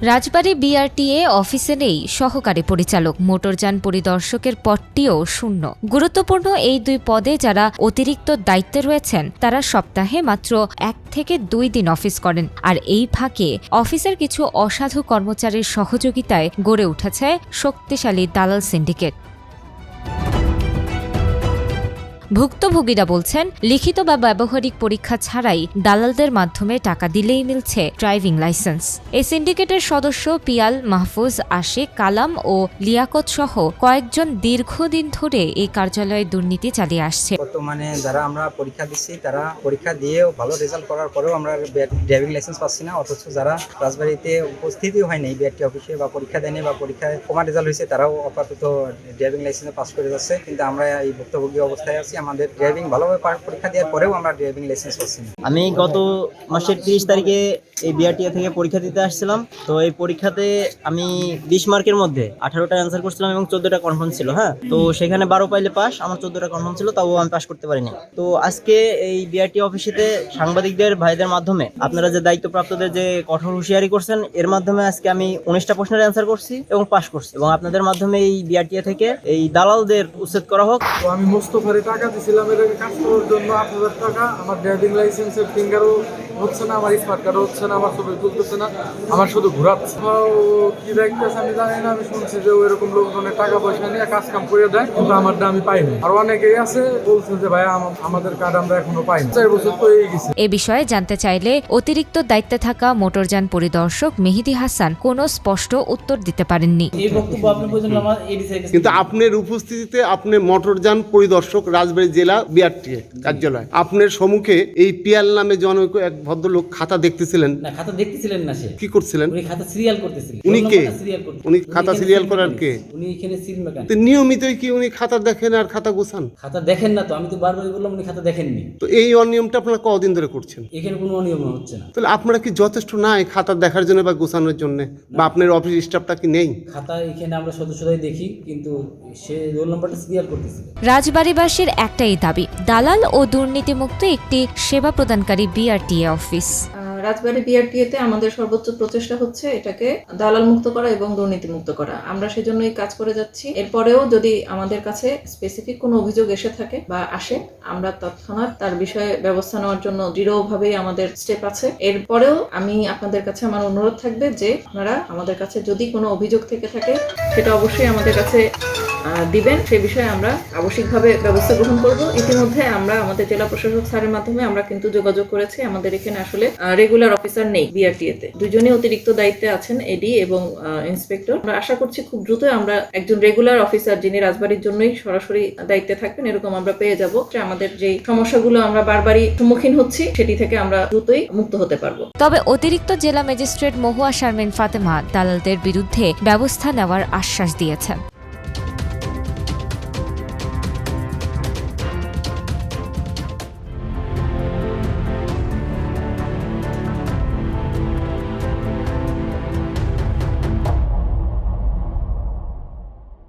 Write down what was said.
রাজবাড়ী BRTA অফিসে নেই সহকারী পরিচালক, মোটরযান পরিদর্শকের পদটিও শূন্য। গুরুত্বপূর্ণ এই দুই পদে যারা অতিরিক্ত দায়িত্বে রয়েছেন তারা সপ্তাহে মাত্র 1 থেকে 2 দিন অফিস করেন। আর এই ফাঁকে অফিসের কিছু অসাধু কর্মচারীর সহযোগিতায় গড়ে উঠেছে শক্তিশালী দালাল সিন্ডিকেট। ভুক্তভোগীরা বলছেন, লিখিত বা ব্যবহারিক পরীক্ষা ছাড়াই দালালদের মাধ্যমে টাকা দিলেই মিলছে ড্রাইভিং লাইসেন্স। এই সিন্ডিকেটের সদস্য পিয়াল, মাহফুজ, আশিক, কালাম ও লিয়াকত সহ কয়েকজন দীর্ঘদিন ধরে এই কার্যালয়ে দুর্নীতি চালিয়ে আসছে। বর্তমানে যারা আমরা পরীক্ষা দিচ্ছি তারা পরীক্ষা দিয়েও ভালো রেজাল্ট করার পরেও আমরা ড্রাইভিং লাইসেন্স পাচ্ছি না, অথচ যারা রাজবাড়িতে উপস্থিতই হয়নি বিআরটি অফিসে বা পরীক্ষা দেয়নি বা পরীক্ষায় কমা রেজাল্ট হয়েছে তারাও আপাতত ড্রাইভিং লাইসেন্সে পাস করে যাচ্ছে। কিন্তু আমরা এই ভুক্তভোগী অবস্থায় আছি, আমাদের ড্রাইভিং ভালোভাবে পরীক্ষা দেওয়ার পরেও আমরা ড্রাইভিং লাইসেন্স পাচ্ছি না। আমি গত মাসের 30 তারিখে এই বিআরটিএ থেকে পরীক্ষা দিতে আসছিলাম। তো এই পরীক্ষাতে আমি 20 মার্কের মধ্যে 18টা অ্যান্সার করছিলাম এবং 14টা কনফার্ম ছিল। তো সেখানে 12 পাইলে পাস, আমার 14টা কনফার্ম ছিল, তাও আমি পাস করতে পারিনি। তো আজকে এই বিআরটি অফিসেতে সাংবাদিকদের ভাইদের মাধ্যমে আপনারা যে দায়িত্বপ্রাপ্তদের যে কঠোর হুঁশিয়ারি করছেন, এর মাধ্যমে আজকে আমি 19টা প্রশ্নের অ্যান্সার করছি এবং পাস করছি, এবং আপনাদের মাধ্যমে এই বিআরটিএ থেকে এই দালালদের উচ্ছেদ করা হোক। তো আমি মোস্তফারে টাকা দিয়েছিলাম এটাকে কাজ করার জন্য 8,000 টাকা। আমার ড্রাইভিং লাইসেন্সের ফিঙ্গারও হচ্ছে না, আমার স্মার্ট কার্ডও হচ্ছে না, আমার ছবি তুলতেছে না, আমার শুধু ঘোরাচ্ছে। কি দেখতেছে আমি জানি না, আমি শুনছি যে এরকম লোকজনের টাকা পয়সা নিয়ে কাজ কাম করে দেয়, কিন্তু আমারটা আমি পাইনি। আর অনেকেই আছে বলছে যে ভাই আমাদের কার্ড আমরা এখনো পাইনি, 4 বছর তো এই গেছে। এ বিষয়ে জানতে চাইলে অতিরিক্ত দায়িত্বে থাকা মোটরযান পরিদর্শক মেহেদী হাসান কোনো স্পষ্ট উত্তর দিতে পারেননি। কিন্তু আপনার উপস্থিতিতে আপনি মোটরযান পরিদর্শক রাজবাড়ী জেলা বিআরটিএ কার্যালয়, আপনার সম্মুখে এই পিয়াল নামে জনৈক এক ভদ্রলোক খাতা দেখতেছিলেন। না, খাতা দেখতেছিলেন না, সে কি করছিলেন? উনি খাতা সিরিয়াল করতেছিলেন। উনি কে? উনি খাতা সিরিয়াল করার কে? উনি এখানে সিল মেকানিক। তো নিয়মিতই কি উনি খাতা দেখেন আর খাতা গোছান? খাতা দেখেন না তো, আমি তো বারবারই বললাম উনি খাতা দেখেননি। তো এই অনিয়মটা আপনারা কতদিন ধরে করছেন? এখানে কোনো অনিয়ম হচ্ছে না। তাহলে আপনারা কি যথেষ্ট নাই খাতা দেখার জন্য বা গোছানোর জন্য, বা আপনার অফিস স্টাফটা কি নেই? খাতা এখানে আমরা সদস্যরাই দেখি, কিন্তু সে রোল নাম্বারটা সিরিয়াল করতেছে। রাজবাড়ীবাসীর একটাই দাবি, দালাল ও দুর্নীতিমুক্ত একটি সেবা প্রদানকারী বিআরটিএ অফিস। রাজবাড়ী বিআরটিএতে আমাদের সর্বোচ্চ প্রচেষ্টা হচ্ছে এটাকে দালাল মুক্ত করা এবং দুর্নীতি মুক্ত করা। আমরা সেজন্যই কাজ করে যাচ্ছি। এরপরেও যদি আমাদের কাছে স্পেসিফিক কোনো অভিযোগ এসে থাকে বা আসে, আমরা তৎক্ষণাৎ তার বিষয়ে ব্যবস্থা নেওয়ার জন্য দৃঢ়ভাবেই আমাদের স্টেপ আছে। এরপরেও আমি আপনাদের কাছে আমার অনুরোধ থাকবে যে আপনারা আমাদের কাছে যদি কোনো অভিযোগ থেকে থাকে সেটা অবশ্যই আমাদের কাছে দিবেন, সে বিষয়ে আমরা আবশ্যিকভাবে ব্যবস্থা গ্রহণ করব। ইতিমধ্যে আমরা আমাদের জেলা প্রশাসক স্যারের মাধ্যমে আমরা কিন্তু যোগাযোগ করেছি। আমাদের এখানে আসলে রেগুলার অফিসার নেই বিআরটিএতে, দুজনেই অতিরিক্ত দায়িত্বে আছেন, এডি এবং ইন্সপেক্টর। আমরা আশা করছি খুব দ্রুতই আমরা একজন রেগুলার অফিসার যিনি রাজবাড়ির জন্যই সরাসরি দায়িত্বে থাকবেন এরকম আমরা পেয়ে যাব। আমাদের যে সমস্যাগুলো আমরা বারবারই সম্মুখীন হচ্ছি সেটি থেকে আমরা দ্রুতই মুক্ত হতে পারবো। তবে অতিরিক্ত জেলা ম্যাজিস্ট্রেট মহুয়া শারমিন ফাতেমা দালালদের বিরুদ্ধে ব্যবস্থা নেওয়ার আশ্বাস দিয়েছেন।